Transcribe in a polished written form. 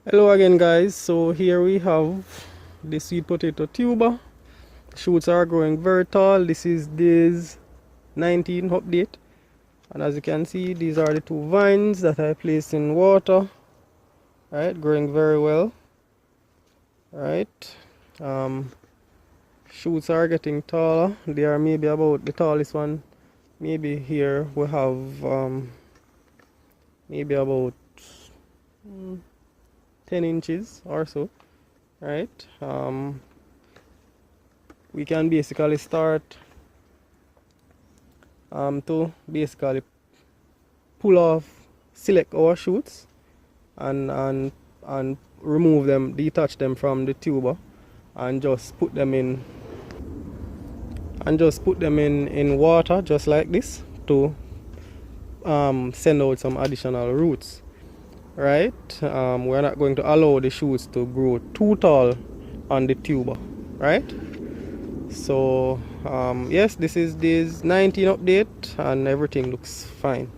Hello again, guys. So here we have the sweet potato tuber. Shoots are growing very tall. This is days 19 update, and as you can see, these are the two vines that I placed in water. Right, growing very well. Right, shoots are getting taller. They are maybe about the tallest one. Maybe here we have maybe about 10 inches or so. Right. We can basically start to basically pull off, select our shoots and remove them, detach them from the tuber, and just put them in in water just like this to send out some additional roots. Right, we're not going to allow the shoots to grow too tall on the tuber. Right, so yes, this is this 19 update and everything looks fine.